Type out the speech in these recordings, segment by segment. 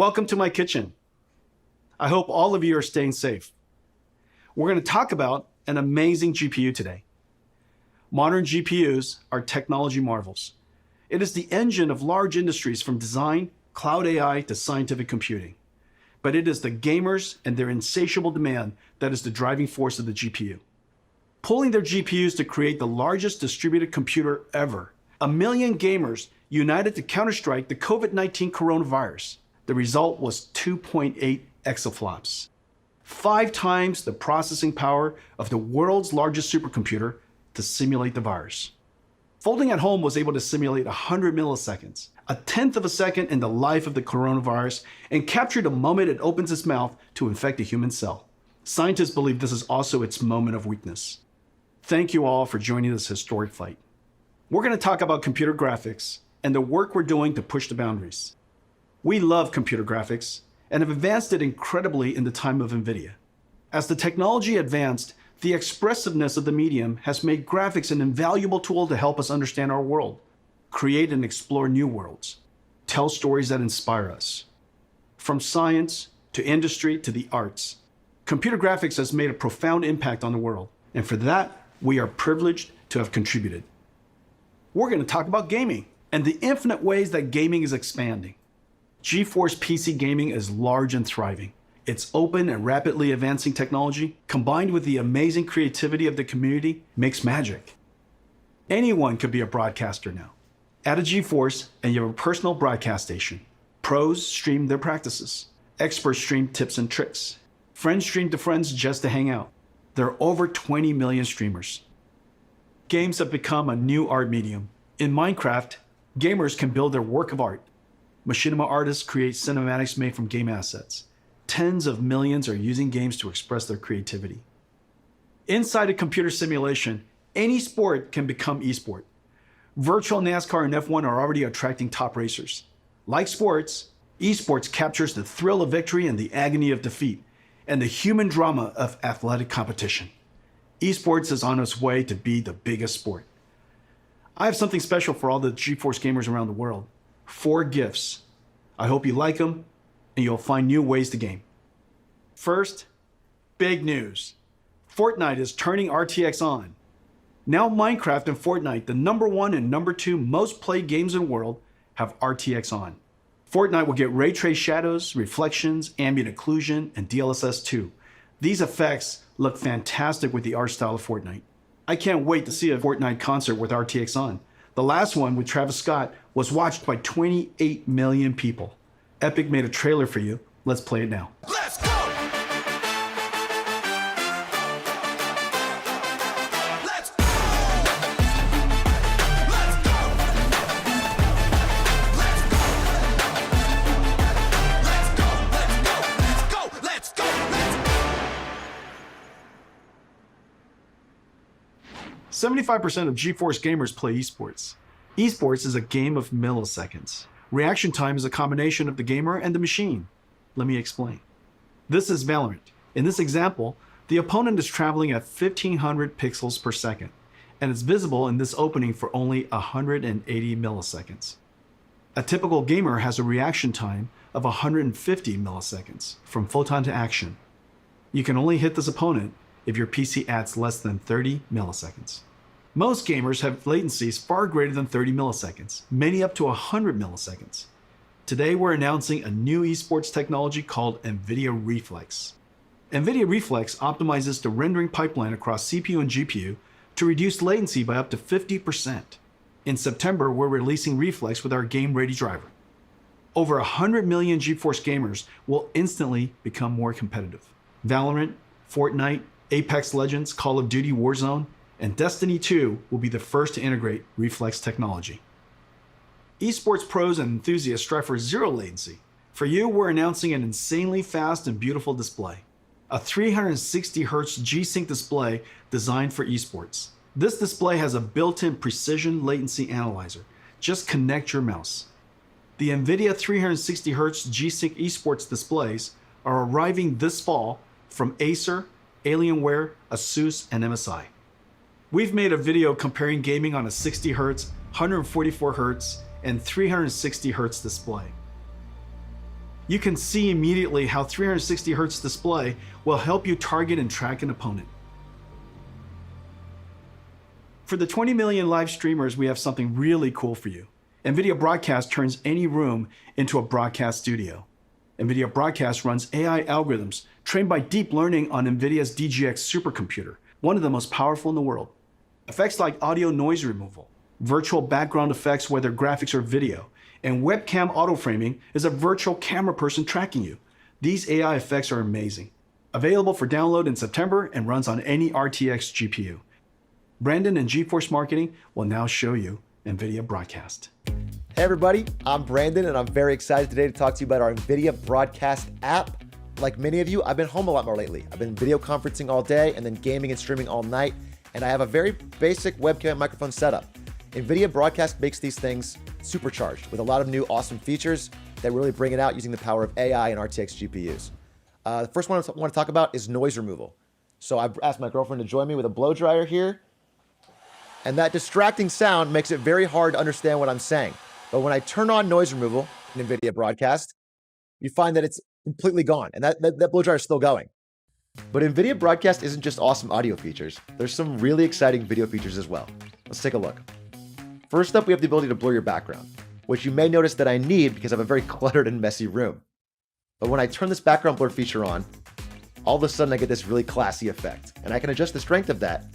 Welcome to my kitchen. I hope all of you are staying safe. We're going to talk about an amazing GPU today. Modern GPUs are technology marvels. It is the engine of large industries from design, cloud AI to scientific computing. But it is the gamers and their insatiable demand that is the driving force of the GPU. Pulling their GPUs to create the largest distributed computer ever. 1 million gamers united to counterstrike the COVID-19 coronavirus. The result was 2.8 exaflops, 5 times the processing power of the world's largest supercomputer to simulate the virus. Folding at Home was able to simulate 100 milliseconds, a tenth of a second in the life of the coronavirus, and capture the moment it opens its mouth to infect a human cell. Scientists believe this is also its moment of weakness. Thank you all for joining this historic fight. We're going to talk about computer graphics and the work we're doing to push the boundaries. We love computer graphics and have advanced it incredibly in the time of NVIDIA. As the technology advanced, the expressiveness of the medium has made graphics an invaluable tool to help us understand our world, create and explore new worlds, tell stories that inspire us. From science to industry to the arts, computer graphics has made a profound impact on the world, and for that, we are privileged to have contributed. We're going to talk about gaming and the infinite ways that gaming is expanding. GeForce PC gaming is large and thriving. Its open and rapidly advancing technology, combined with the amazing creativity of the community, makes magic. Anyone could be a broadcaster now. Add a GeForce and you have a personal broadcast station. Pros stream their practices. Experts stream tips and tricks. Friends stream to friends just to hang out. There are over 20 million streamers. Games have become a new art medium. In Minecraft, gamers can build their work of art. Machinima artists create cinematics made from game assets. Tens of millions are using games to express their creativity. Inside a computer simulation, any sport can become esport. Virtual NASCAR and F1 are already attracting top racers. Like sports, esports captures the thrill of victory and the agony of defeat, and the human drama of athletic competition. Esports is on its way to be the biggest sport. I have something special for all the GeForce gamers around the world. 4 gifts. I hope you like them and you'll find new ways to game. First, big news. Fortnite is turning RTX on. Now Minecraft and Fortnite, the #1 and #2 most played games in the world, have RTX on. Fortnite will get ray trace shadows, reflections, ambient occlusion, and DLSS 2. These effects look fantastic with the art style of Fortnite. I can't wait to see a Fortnite concert with RTX on. The last one with Travis Scott was watched by 28 million people. Epic made a trailer for you. Let's play it now. Let's go! Let's go! Let's go! Let's go! Let's go! Let's go! Let's go! Let's go! 75% of GeForce gamers play esports. Esports is a game of milliseconds. Reaction time is a combination of the gamer and the machine. Let me explain. This is Valorant. In this example, the opponent is traveling at 1500 pixels per second, and it's visible in this opening for only 180 milliseconds. A typical gamer has a reaction time of 150 milliseconds from photon to action. You can only hit this opponent if your PC adds less than 30 milliseconds. Most gamers have latencies far greater than 30 milliseconds, many up to 100 milliseconds. Today we're announcing a new esports technology called NVIDIA Reflex. NVIDIA Reflex optimizes the rendering pipeline across CPU and GPU to reduce latency by up to 50%. In September, we're releasing Reflex with our game-ready driver. Over 100 million GeForce gamers will instantly become more competitive. Valorant, Fortnite, Apex Legends, Call of Duty Warzone, and Destiny 2 will be the first to integrate Reflex technology. Esports pros and enthusiasts strive for zero latency. For you, we're announcing an insanely fast and beautiful display. A 360Hz G-Sync display designed for esports. This display has a built-in precision latency analyzer. Just connect your mouse. The NVIDIA 360Hz G-Sync esports displays are arriving this fall from Acer, Alienware, ASUS, and MSI. We've made a video comparing gaming on a 60Hz, 144Hz, and 360Hz display. You can see immediately how 360 Hz display will help you target and track an opponent. For the 20 million live streamers, we have something really cool for you. NVIDIA Broadcast turns any room into a broadcast studio. NVIDIA Broadcast runs AI algorithms trained by deep learning on NVIDIA's DGX supercomputer, one of the most powerful in the world. Effects like audio noise removal, virtual background effects whether graphics or video, and webcam auto-framing is a virtual camera person tracking you. These AI effects are amazing. Available for download in September and runs on any RTX GPU. Brandon and GeForce Marketing will now show you NVIDIA Broadcast. Hey everybody, I'm Brandon and I'm very excited today to talk to you about our NVIDIA Broadcast app. Like many of you, I've been home a lot more lately. I've been video conferencing all day and then gaming and streaming all night, and I have a very basic webcam and microphone setup. NVIDIA Broadcast makes these things supercharged with a lot of new awesome features that really bring it out using the power of AI and RTX GPUs. The first one I want to talk about is noise removal. So I've asked my girlfriend to join me with a blow dryer here, and that distracting sound makes it very hard to understand what I'm saying. But when I turn on noise removal in NVIDIA Broadcast, you find that it's completely gone, and that blow dryer is still going. But NVIDIA Broadcast isn't just awesome audio features. There's some really exciting video features as well. Let's take a look. First up, we have the ability to blur your background, which you may notice that I need because I have a very cluttered and messy room. But when I turn this background blur feature on, all of a sudden I get this really classy effect, and I can adjust the strength of that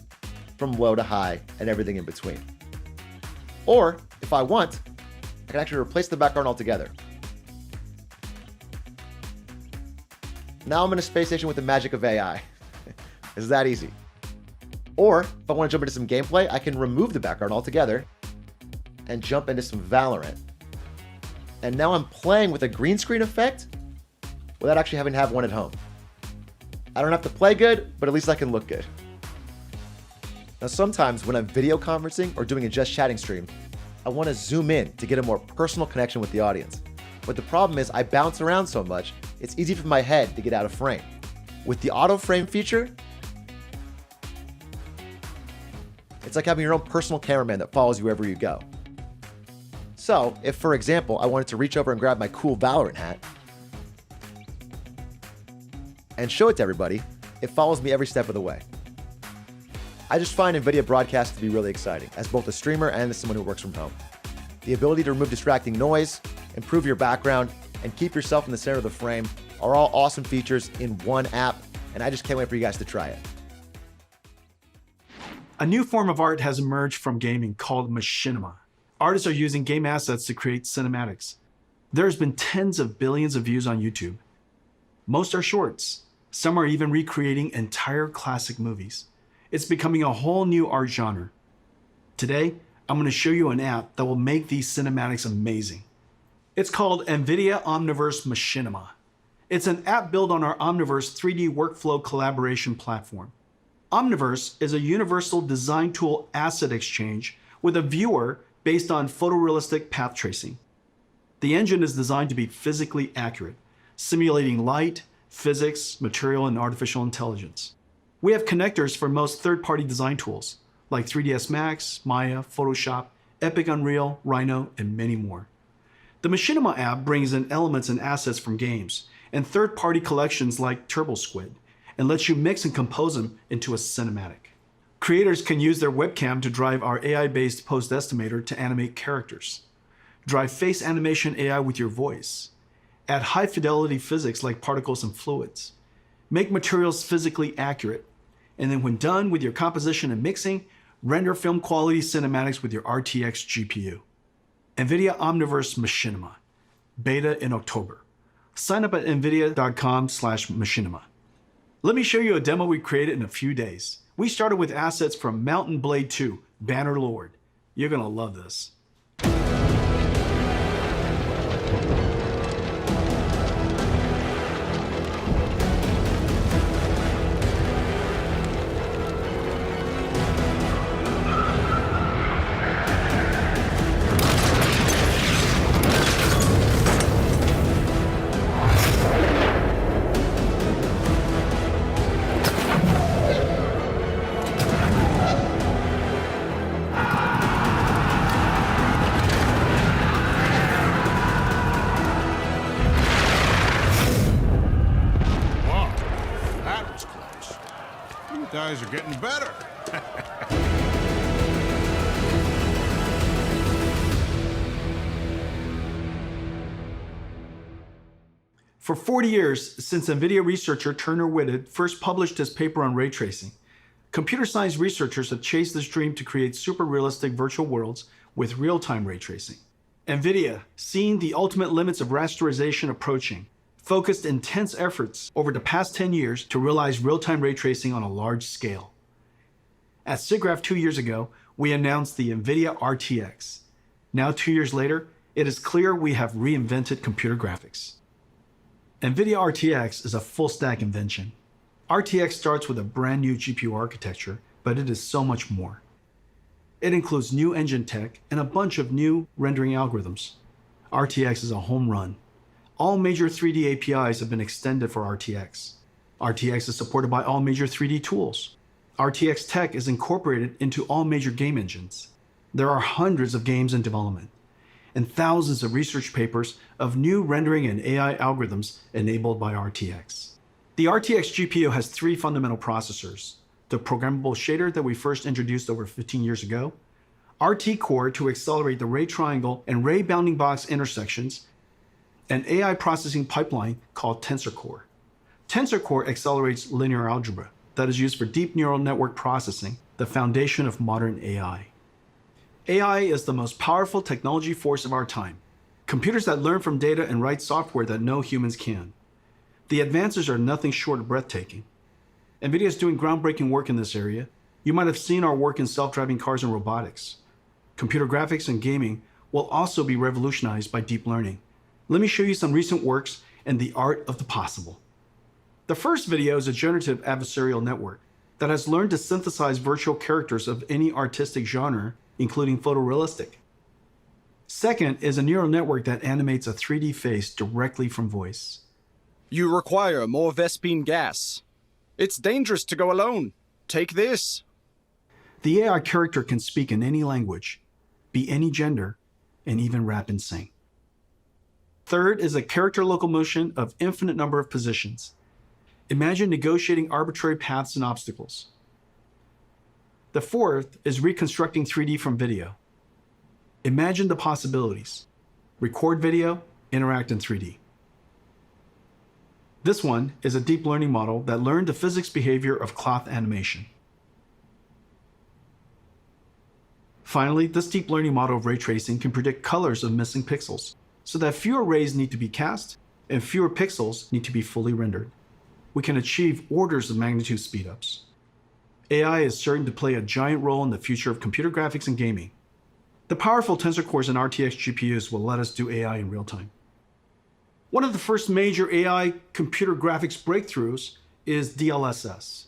from low to high and everything in between. Or, if I want, I can actually replace the background altogether. Now I'm in a space station with the magic of AI. It's that easy. Or, if I want to jump into some gameplay, I can remove the background altogether and jump into some Valorant. And now I'm playing with a green screen effect without actually having to have one at home. I don't have to play good, but at least I can look good. Now sometimes when I'm video conferencing or doing a just chatting stream, I want to zoom in to get a more personal connection with the audience. But the problem is I bounce around so much, it's easy for my head to get out of frame. With the auto frame feature, it's like having your own personal cameraman that follows you wherever you go. So if, for example, I wanted to reach over and grab my cool Valorant hat and show it to everybody, it follows me every step of the way. I just find NVIDIA Broadcast to be really exciting as both a streamer and as someone who works from home. The ability to remove distracting noise, improve your background, and keep yourself in the center of the frame are all awesome features in one app, and I just can't wait for you guys to try it. A new form of art has emerged from gaming called machinima. Artists are using game assets to create cinematics. There's been tens of billions of views on YouTube. Most are shorts. Some are even recreating entire classic movies. It's becoming a whole new art genre. Today, I'm going to show you an app that will make these cinematics amazing. It's called NVIDIA Omniverse Machinima. It's an app built on our Omniverse 3D workflow collaboration platform. Omniverse is a universal design tool asset exchange with a viewer based on photorealistic path tracing. The engine is designed to be physically accurate, simulating light, physics, material, and artificial intelligence. We have connectors for most third-party design tools, like 3ds Max, Maya, Photoshop, Epic Unreal, Rhino, and many more. The Machinima app brings in elements and assets from games and third-party collections like TurboSquid and lets you mix and compose them into a cinematic. Creators can use their webcam to drive our AI-based post estimator to animate characters, drive face animation AI with your voice, add high-fidelity physics like particles and fluids, make materials physically accurate, and then when done with your composition and mixing, render film quality cinematics with your RTX GPU. NVIDIA Omniverse Machinima, beta in October. Sign up at nvidia.com/machinima. Let me show you a demo we created in a few days. We started with assets from Mountain Blade 2, Banner Lord. You're gonna love this. guys are getting better. For 40 years, since NVIDIA researcher Turner Whitted first published his paper on ray tracing, computer science researchers have chased this dream to create super realistic virtual worlds with real-time ray tracing. NVIDIA, seeing the ultimate limits of rasterization approaching, focused intense efforts over the past 10 years to realize real-time ray tracing on a large scale. At SIGGRAPH 2 years ago, we announced the NVIDIA RTX. Now 2 years later, it is clear we have reinvented computer graphics. NVIDIA RTX is a full-stack invention. RTX starts with a brand new GPU architecture, but it is so much more. It includes new engine tech and a bunch of new rendering algorithms. RTX is a home run. All major 3D APIs have been extended for RTX. RTX is supported by all major 3D tools. RTX tech is incorporated into all major game engines. There are hundreds of games in development and thousands of research papers of new rendering and AI algorithms enabled by RTX. The RTX GPU has 3 fundamental processors: the programmable shader that we first introduced over 15 years ago, RT Core to accelerate the ray triangle and ray bounding box intersections, an AI processing pipeline called Tensor Core. Tensor Core accelerates linear algebra that is used for deep neural network processing, the foundation of modern AI. AI is the most powerful technology force of our time. Computers that learn from data and write software that no humans can. The advances are nothing short of breathtaking. NVIDIA is doing groundbreaking work in this area. You might have seen our work in self-driving cars and robotics. Computer graphics and gaming will also be revolutionized by deep learning. Let me show you some recent works and the art of the possible. The first video is a generative adversarial network that has learned to synthesize virtual characters of any artistic genre, including photorealistic. Second is a neural network that animates a 3D face directly from voice. You require more Vespine gas. It's dangerous to go alone. Take this. The AI character can speak in any language, be any gender, and even rap and sing. Third is a character locomotion of infinite number of positions. Imagine negotiating arbitrary paths and obstacles. The fourth is reconstructing 3D from video. Imagine the possibilities. Record video, interact in 3D. This one is a deep learning model that learned the physics behavior of cloth animation. Finally, this deep learning model of ray tracing can predict colors of missing pixels, so that fewer rays need to be cast and fewer pixels need to be fully rendered. We can achieve orders of magnitude speedups. AI is certain to play a giant role in the future of computer graphics and gaming. The powerful Tensor Cores and RTX GPUs will let us do AI in real time. One of the first major AI computer graphics breakthroughs is DLSS.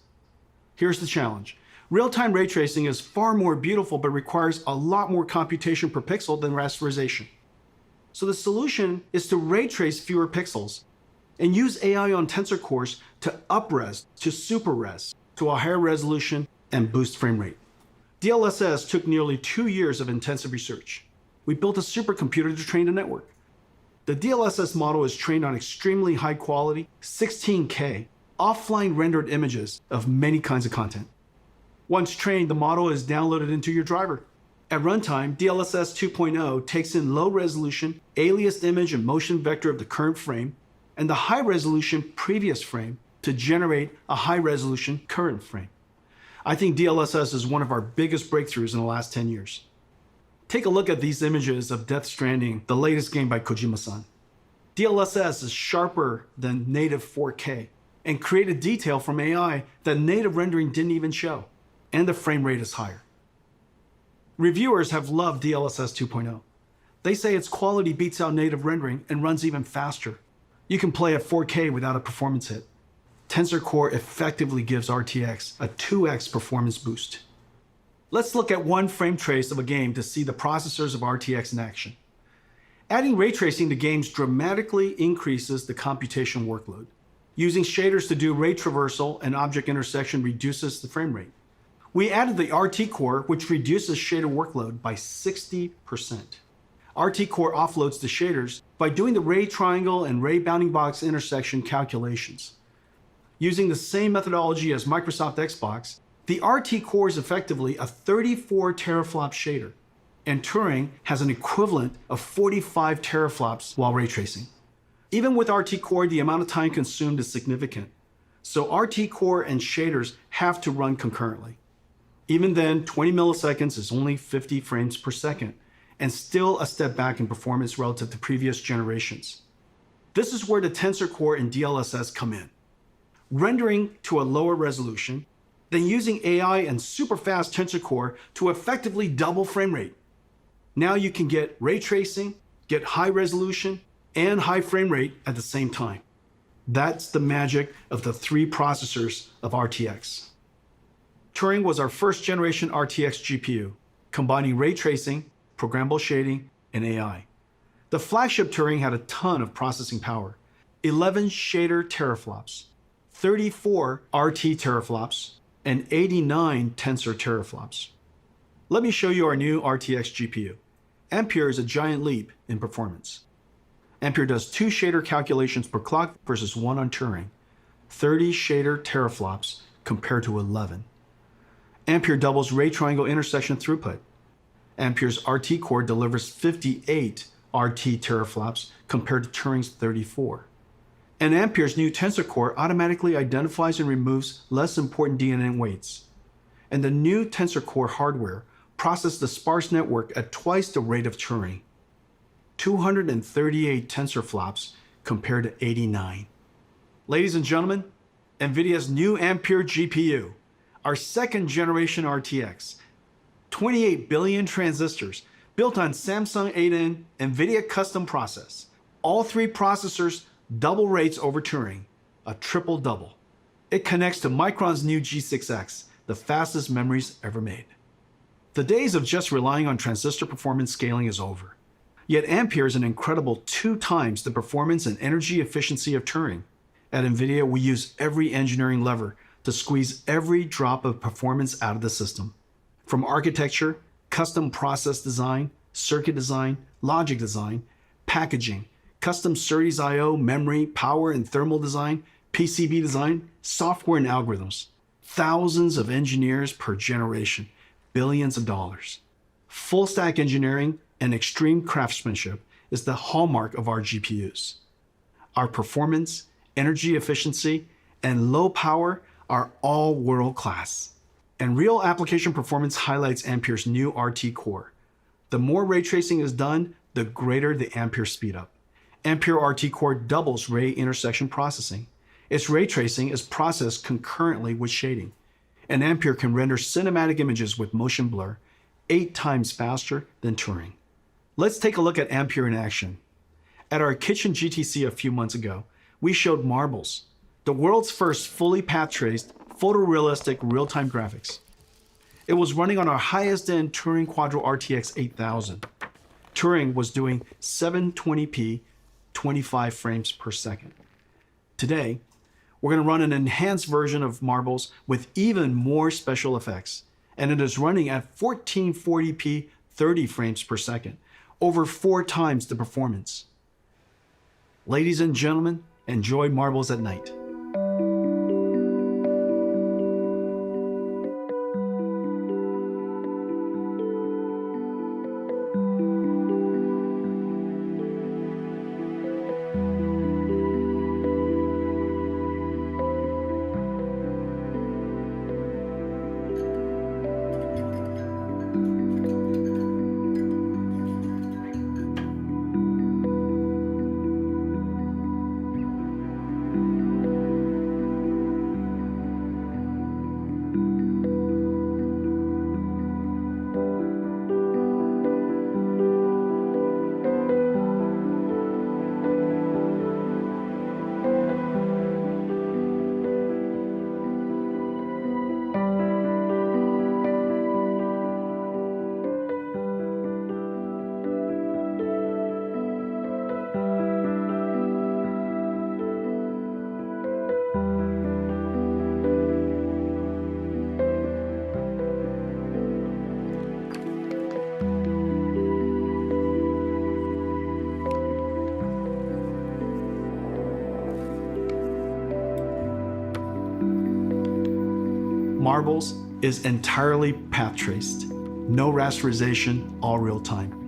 Here's the challenge. Real-time ray tracing is far more beautiful but requires a lot more computation per pixel than rasterization. So the solution is to ray trace fewer pixels and use AI on Tensor Cores to up-res to super-res to a higher resolution and boost frame rate. DLSS took nearly 2 years of intensive research. We built a supercomputer to train the network. The DLSS model is trained on extremely high quality, 16K, offline rendered images of many kinds of content. Once trained, the model is downloaded into your driver. At runtime, DLSS 2.0 takes in low resolution, aliased image and motion vector of the current frame, and the high resolution previous frame to generate a high resolution current frame. I think DLSS is one of our biggest breakthroughs in the last 10 years. Take a look at these images of Death Stranding, the latest game by Kojima-san. DLSS is sharper than native 4K and created detail from AI that native rendering didn't even show, and the frame rate is higher. Reviewers have loved DLSS 2.0. They say its quality beats out native rendering and runs even faster. You can play at 4K without a performance hit. Tensor Core effectively gives RTX a 2x performance boost. Let's look at one frame trace of a game to see the processors of RTX in action. Adding ray tracing to games dramatically increases the computation workload. Using shaders to do ray traversal and object intersection reduces the frame rate. We added the RT Core, which reduces shader workload by 60%. RT Core offloads the shaders by doing the ray triangle and ray bounding box intersection calculations. Using the same methodology as Microsoft Xbox, the RT Core is effectively a 34 teraflop shader, and Turing has an equivalent of 45 teraflops while ray tracing. Even with RT Core, the amount of time consumed is significant, so RT Core and shaders have to run concurrently. Even then, 20 milliseconds is only 50 frames per second, and still a step back in performance relative to previous generations. This is where the Tensor Core and DLSS come in. Rendering to a lower resolution, then using AI and super fast Tensor Core to effectively double frame rate. Now you can get ray tracing, get high resolution, and high frame rate at the same time. That's the magic of the three processors of RTX. Turing was our first generation RTX GPU, combining ray tracing, programmable shading, and AI. The flagship Turing had a ton of processing power, 11 shader teraflops, 34 RT teraflops, and 89 tensor teraflops. Let me show you our new RTX GPU. Ampere is a giant leap in performance. Ampere does 2 shader calculations per clock versus 1 on Turing, 30 shader teraflops compared to 11. Ampere doubles ray triangle intersection throughput. Ampere's RT Core delivers 58 RT teraflops compared to Turing's 34. And Ampere's new Tensor Core automatically identifies and removes less important DNA weights. And the new Tensor Core hardware processes the sparse network at twice the rate of Turing. 238 tensor flops compared to 89. Ladies and gentlemen, NVIDIA's new Ampere GPU, our second generation RTX, 28 billion transistors built on Samsung 8N NVIDIA custom process. All 3 processors double rates over Turing, a triple double. It connects to Micron's new G6X, the fastest memories ever made. The days of just relying on transistor performance scaling is over. Yet Ampere is an incredible 2 times the performance and energy efficiency of Turing. At NVIDIA, we use every engineering lever to squeeze every drop of performance out of the system. From architecture, custom process design, circuit design, logic design, packaging, custom SerDes I/O, memory, power and thermal design, PCB design, software and algorithms. Thousands of engineers per generation, billions of dollars. Full stack engineering and extreme craftsmanship is the hallmark of our GPUs. Our performance, energy efficiency, and low power are all world-class. And real application performance highlights Ampere's new RT Core. The more ray tracing is done, the greater the Ampere speedup. Ampere RT Core doubles ray intersection processing. Its ray tracing is processed concurrently with shading. And Ampere can render cinematic images with motion blur 8 times faster than Turing. Let's take a look at Ampere in action. At our Kitchen GTC a few months ago, we showed Marbles, the world's first fully path-traced, photorealistic real-time graphics. It was running on our highest-end Turing Quadro RTX 8000. Turing was doing 720p, 25 frames per second. Today, we're going to run an enhanced version of Marbles with even more special effects, and it is running at 1440p, 30 frames per second, over 4 times the performance. Ladies and gentlemen, enjoy Marbles at night. Marbles is entirely path traced. No rasterization, all real time.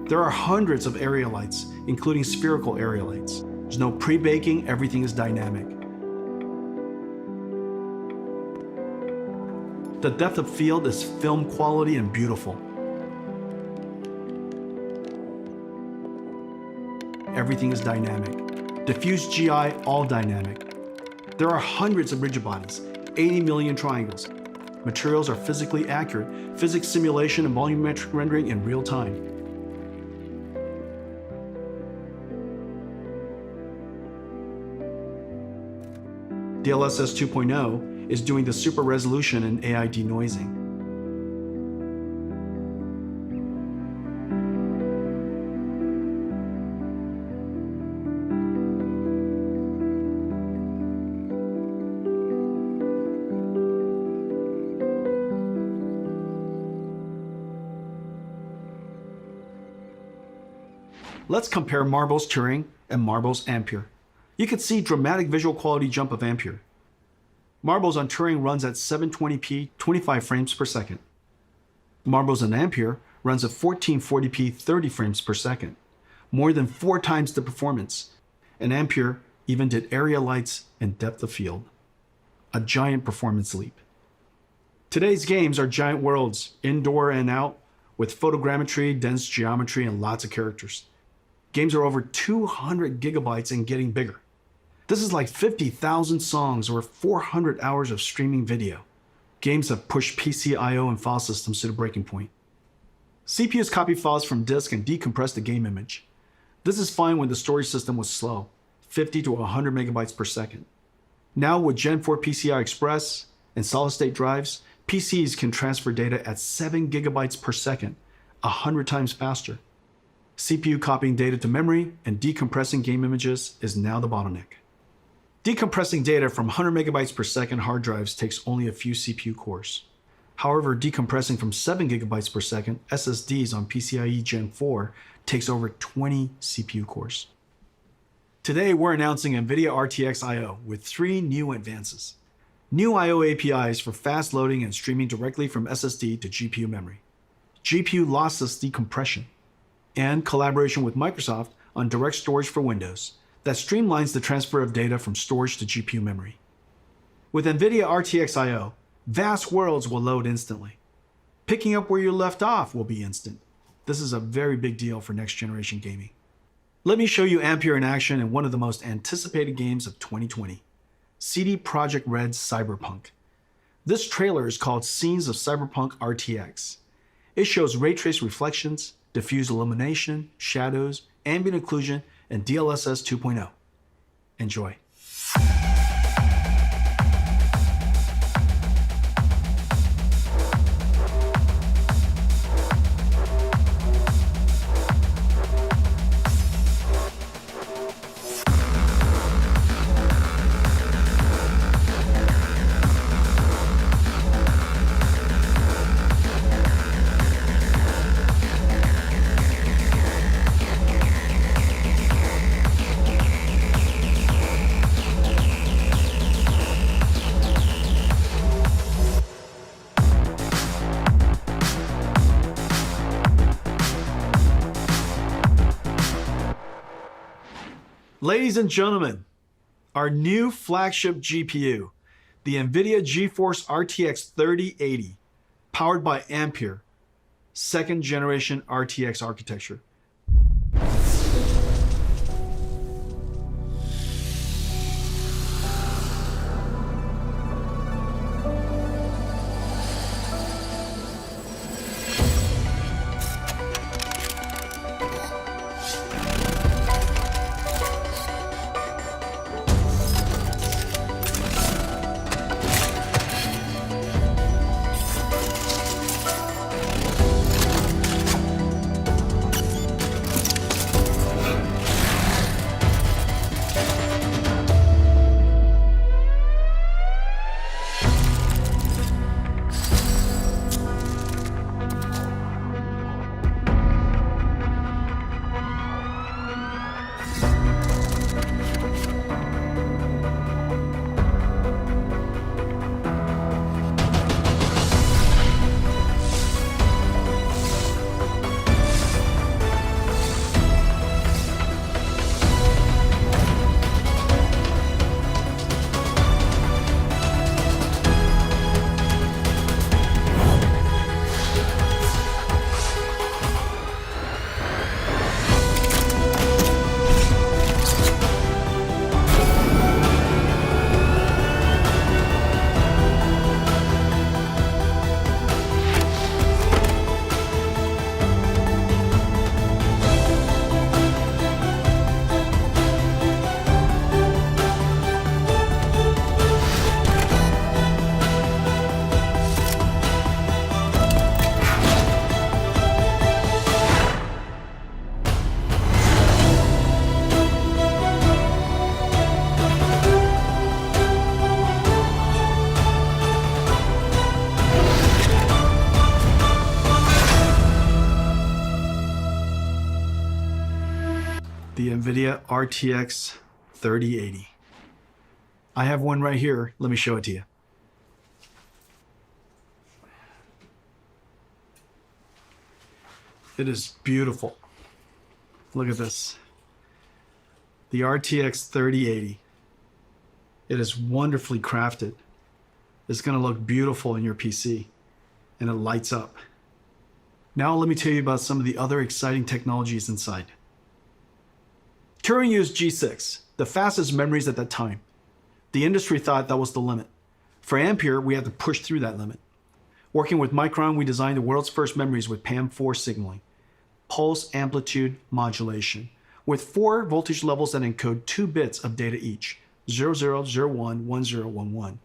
There are hundreds of area lights, including spherical area lights. There's no pre-baking, everything is dynamic. The depth of field is film quality and beautiful. Everything is dynamic. Diffuse GI, all dynamic. There are hundreds of rigid bodies, 80 million triangles. Materials are physically accurate, physics simulation and volumetric rendering in real time. DLSS 2.0 is doing the super resolution and AI denoising. Let's compare Marbles Turing and Marbles Ampere. You can see dramatic visual quality jump of Ampere. Marbles on Turing runs at 720p 25 frames per second. Marbles on Ampere runs at 1440p 30 frames per second, more than 4 times the performance. And Ampere even did area lights and depth of field. A giant performance leap. Today's games are giant worlds, indoor and out, with photogrammetry, dense geometry, and lots of characters. Games are over 200 gigabytes and getting bigger. This is like 50,000 songs or 400 hours of streaming video. Games have pushed PC I/O and file systems to the breaking point. CPUs copy files from disk and decompress the game image. This is fine when the storage system was slow, 50 to 100 megabytes per second. Now with Gen 4 PCI Express and solid-state drives, PCs can transfer data at 7 gigabytes per second, 100 times faster. CPU copying data to memory and decompressing game images is now the bottleneck. Decompressing data from 100 megabytes per second hard drives takes only a few CPU cores. However, decompressing from 7 gigabytes per second SSDs on PCIe Gen 4 takes over 20 CPU cores. Today, we're announcing NVIDIA RTX I/O with 3 new advances. New I/O APIs for fast loading and streaming directly from SSD to GPU memory. GPU lossless decompression. And collaboration with Microsoft on direct storage for Windows that streamlines the transfer of data from storage to GPU memory. With NVIDIA RTX I/O, vast worlds will load instantly. Picking up where you left off will be instant. This is a very big deal for next generation gaming. Let me show you Ampere in action in one of the most anticipated games of 2020, CD Projekt Red's Cyberpunk. This trailer is called Scenes of Cyberpunk RTX. It shows ray trace reflections, diffuse illumination, shadows, ambient occlusion, and DLSS 2.0. Enjoy. Ladies and gentlemen, our new flagship GPU, the NVIDIA GeForce RTX 3080, powered by Ampere, 2nd generation RTX architecture. RTX 3080. I have one right here. Let me show it to you. It is beautiful. Look at this. The RTX 3080. It is wonderfully crafted. It's going to look beautiful in your PC, and it lights up. Now let me tell you about some of the other exciting technologies inside. Turing used G6, the fastest memories at that time. The industry thought that was the limit. For Ampere, we had to push through that limit. Working with Micron, we designed the world's first memories with PAM4 signaling, pulse amplitude modulation, with 4 voltage levels that encode 2 bits of data each, 0001, 1011.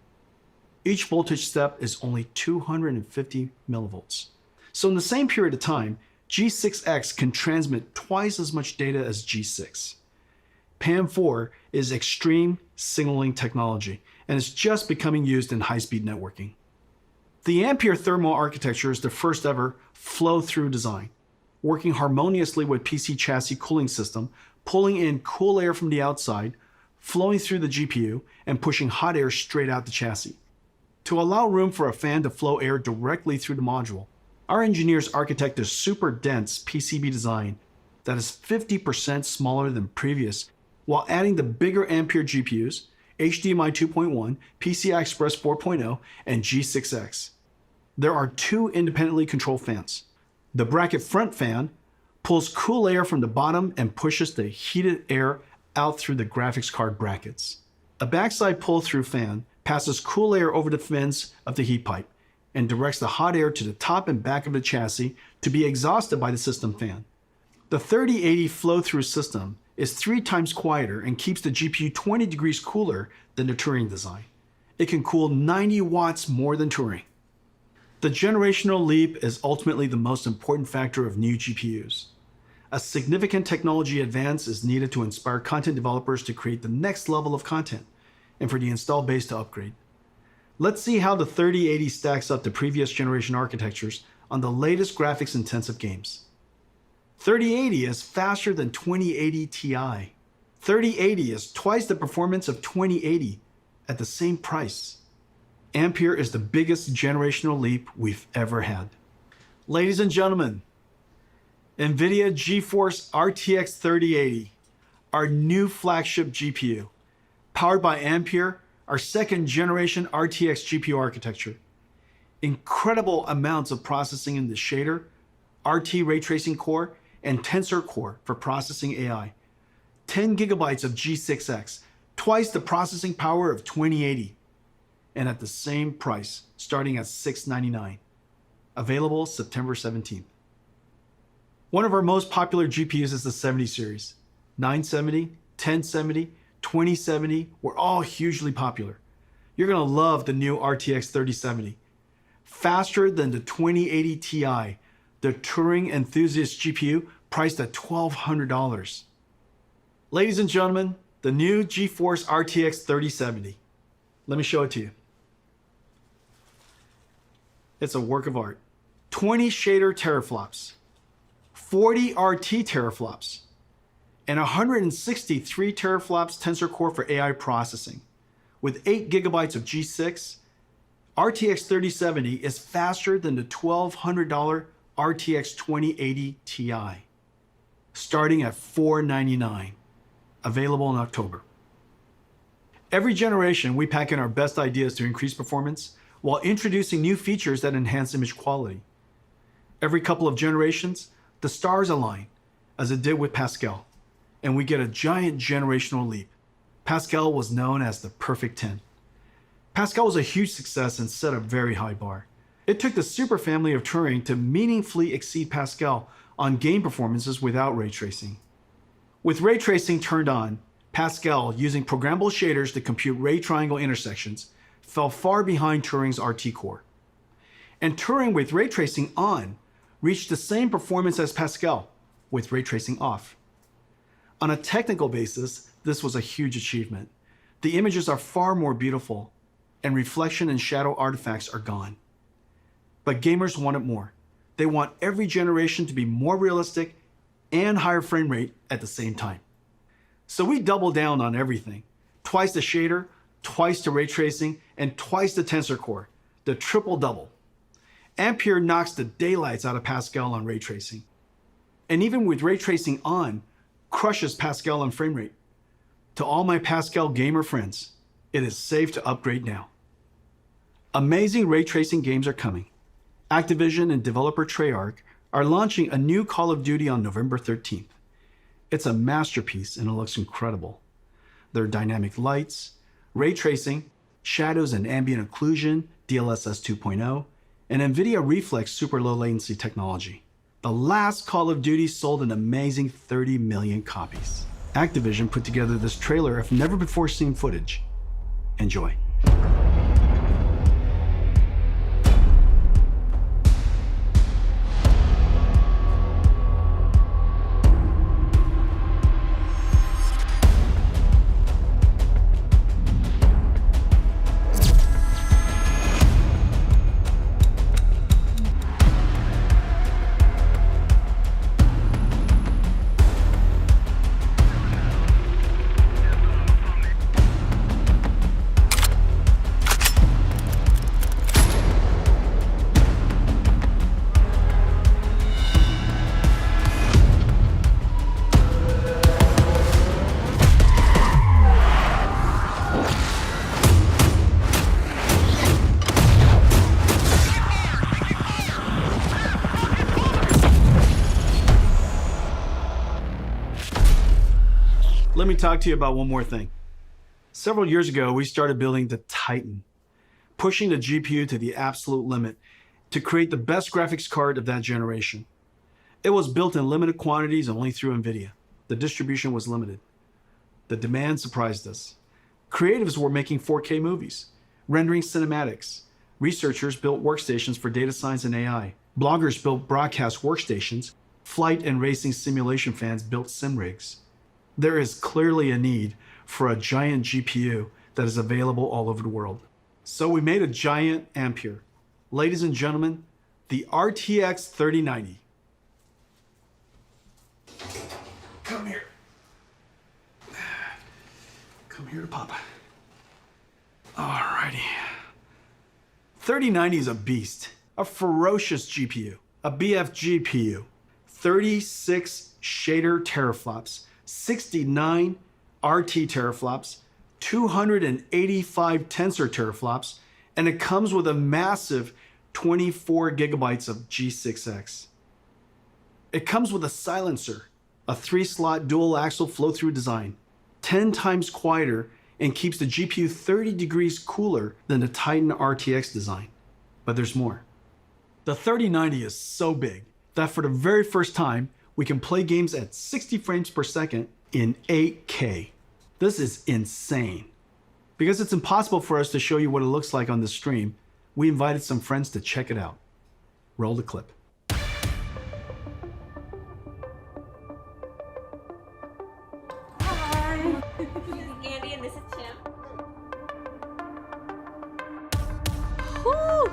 Each voltage step is only 250 millivolts. So in the same period of time, G6X can transmit twice as much data as G6. PAM4 is extreme signaling technology and is just becoming used in high-speed networking. The Ampere thermal architecture is the first ever flow-through design, working harmoniously with PC chassis cooling system, pulling in cool air from the outside, flowing through the GPU, and pushing hot air straight out the chassis. To allow room for a fan to flow air directly through the module, our engineers architect a super dense PCB design that is 50% smaller than previous, while adding the bigger Ampere GPUs, HDMI 2.1, PCI Express 4.0, and G6X. There are 2 independently controlled fans. The bracket front fan pulls cool air from the bottom and pushes the heated air out through the graphics card brackets. A backside pull-through fan passes cool air over the fins of the heat pipe and directs the hot air to the top and back of the chassis to be exhausted by the system fan. The 3080 flow-through system is 3 times quieter and keeps the GPU 20 degrees cooler than the Turing design. It can cool 90 watts more than Turing. The generational leap is ultimately the most important factor of new GPUs. A significant technology advance is needed to inspire content developers to create the next level of content and for the install base to upgrade. Let's see how the 3080 stacks up to previous generation architectures on the latest graphics-intensive games. 3080 is faster than 2080 Ti. 3080 is twice the performance of 2080 at the same price. Ampere is the biggest generational leap we've ever had. Ladies and gentlemen, NVIDIA GeForce RTX 3080, our new flagship GPU, powered by Ampere, our second generation RTX GPU architecture. Incredible amounts of processing in the shader, RT ray tracing core, and tensor core for processing AI. 10 gigabytes of G6X, twice the processing power of 2080, and at the same price, starting at $699. Available September 17th. One of our most popular GPUs is the 70 series. 970, 1070, 2070 were all hugely popular. You're gonna love the new RTX 3070. Faster than the 2080 Ti, the Turing enthusiast GPU priced at $1,200. Ladies and gentlemen, the new GeForce RTX 3070. Let me show it to you. It's a work of art. 20 shader teraflops, 40 RT teraflops, and 163 teraflops tensor core for AI processing. With 8 gigabytes of G6, RTX 3070 is faster than the $1,200 RTX 2080 Ti, starting at $499, available in October. Every generation, we pack in our best ideas to increase performance while introducing new features that enhance image quality. Every couple of generations, the stars align, as it did with Pascal, and we get a giant generational leap. Pascal was known as the perfect 10. Pascal was a huge success and set a very high bar. It took the super family of Turing to meaningfully exceed Pascal on game performances without ray tracing. With ray tracing turned on, Pascal, using programmable shaders to compute ray triangle intersections, fell far behind Turing's RT core. And Turing with ray tracing on reached the same performance as Pascal with ray tracing off. On a technical basis, this was a huge achievement. The images are far more beautiful, and reflection and shadow artifacts are gone. But gamers wanted more. They want every generation to be more realistic and higher frame rate at the same time. So we double down on everything. Twice the shader, twice the ray tracing, and twice the tensor core. The triple double. Ampere knocks the daylights out of Pascal on ray tracing. And even with ray tracing on, crushes Pascal on frame rate. To all my Pascal gamer friends, it is safe to upgrade now. Amazing ray tracing games are coming. Activision and developer Treyarch are launching a new Call of Duty on November 13th. It's a masterpiece and it looks incredible. There are dynamic lights, ray tracing, shadows and ambient occlusion, DLSS 2.0, and NVIDIA Reflex super low latency technology. The last Call of Duty sold an amazing 30 million copies. Activision put together this trailer of never before seen footage. Enjoy. Let me talk to you about one more thing. Several years ago, we started building the Titan, pushing the GPU to the absolute limit to create the best graphics card of that generation. It was built in limited quantities only through NVIDIA. The distribution was limited. The demand surprised us. Creatives were making 4K movies, rendering cinematics. Researchers built workstations for data science and AI. Bloggers built broadcast workstations. Flight and racing simulation fans built sim rigs. There is clearly a need for a giant GPU that is available all over the world. So we made a giant Ampere. Ladies and gentlemen, the RTX 3090. Come here. Come here to Papa. Alrighty. 3090 is a beast, a ferocious GPU, a BF GPU, 36 shader teraflops, 69 RT teraflops, 285 tensor teraflops, and it comes with a massive 24 gigabytes of G6X. It comes with a silencer, a 3-slot dual axle flow-through design, 10 times quieter, and keeps the GPU 30 degrees cooler than the Titan RTX design. But there's more. The 3090 is so big that for the very first time, we can play games at 60 frames per second in 8K. This is insane. Because it's impossible for us to show you what it looks like on the stream, we invited some friends to check it out. Roll the clip. Hi. This is Andy and this is Tim. Woo!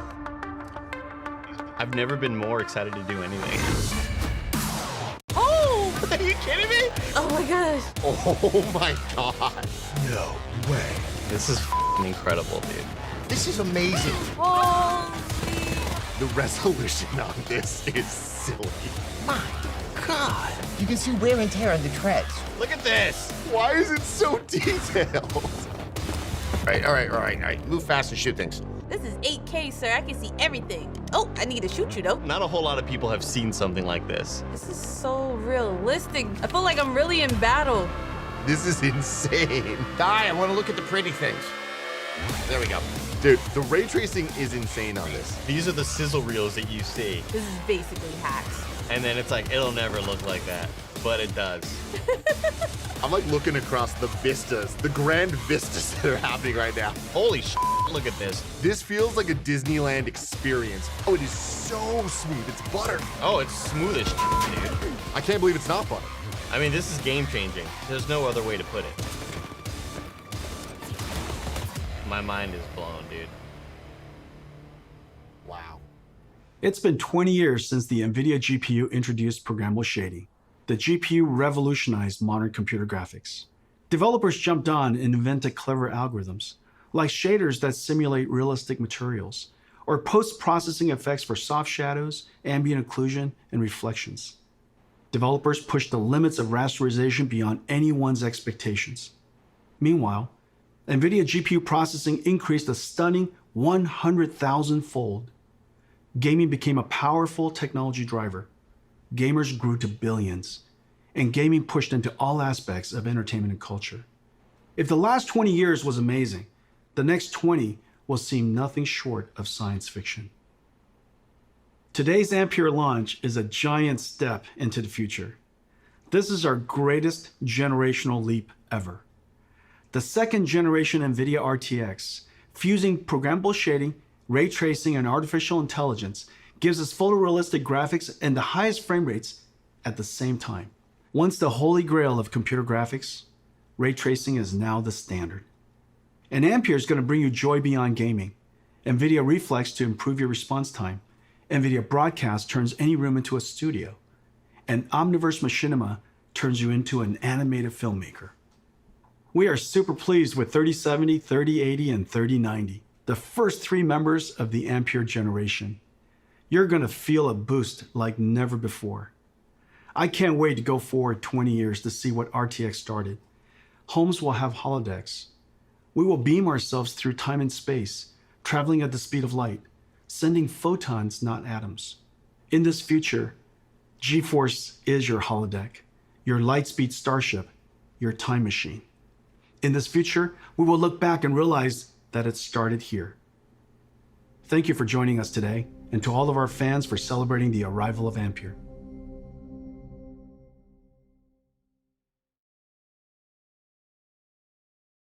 I've never been more excited to do anything. Oh! Are you kidding me? Oh my gosh. Oh my god. No way. This is f***ing incredible, dude. This is amazing. Holy. The resolution on this is silly. My god. You can see wear and tear on the treads. Look at this. Why is it so detailed? All right. Move fast and shoot things. This is 8K, sir. I can see everything. Oh, I need to shoot you though. Not a whole lot of people have seen something like this. This is so realistic. I feel like I'm really in battle. This is insane. Die, I want to look at the pretty things. There we go. Dude, the ray tracing is insane on this. These are the sizzle reels that you see. This is basically hacks. And then it's like, it'll never look like that. But it does. I'm like looking across the vistas, the grand vistas that are happening right now. Holy shit, look at this. This feels like a Disneyland experience. Oh, it is so smooth. It's butter. Oh, it's smooth as shit, dude. I can't believe it's not butter. I mean, this is game changing. There's no other way to put it. My mind is blown, dude. Wow. It's been 20 years since the NVIDIA GPU introduced programmable shading. The GPU revolutionized modern computer graphics. Developers jumped on and invented clever algorithms, like shaders that simulate realistic materials, or post-processing effects for soft shadows, ambient occlusion, and reflections. Developers pushed the limits of rasterization beyond anyone's expectations. Meanwhile, NVIDIA GPU processing increased a stunning 100,000-fold. Gaming became a powerful technology driver. Gamers grew to billions, and gaming pushed into all aspects of entertainment and culture. If the last 20 years was amazing, the next 20 will seem nothing short of science fiction. Today's Ampere launch is a giant step into the future. This is our greatest generational leap ever. The second generation NVIDIA RTX, fusing programmable shading, ray tracing, and artificial intelligence, gives us photorealistic graphics and the highest frame rates at the same time. Once the holy grail of computer graphics, ray tracing is now the standard. And Ampere is going to bring you joy beyond gaming. NVIDIA Reflex to improve your response time. NVIDIA Broadcast turns any room into a studio. And Omniverse Machinima turns you into an animated filmmaker. We are super pleased with 3070, 3080, and 3090, the first 3 members of the Ampere generation. You're going to feel a boost like never before. I can't wait to go forward 20 years to see what RTX started. Homes will have holodecks. We will beam ourselves through time and space, traveling at the speed of light, sending photons, not atoms. In this future, GeForce is your holodeck, your lightspeed starship, your time machine. In this future, we will look back and realize that it started here. Thank you for joining us today, and to all of our fans for celebrating the arrival of Ampere.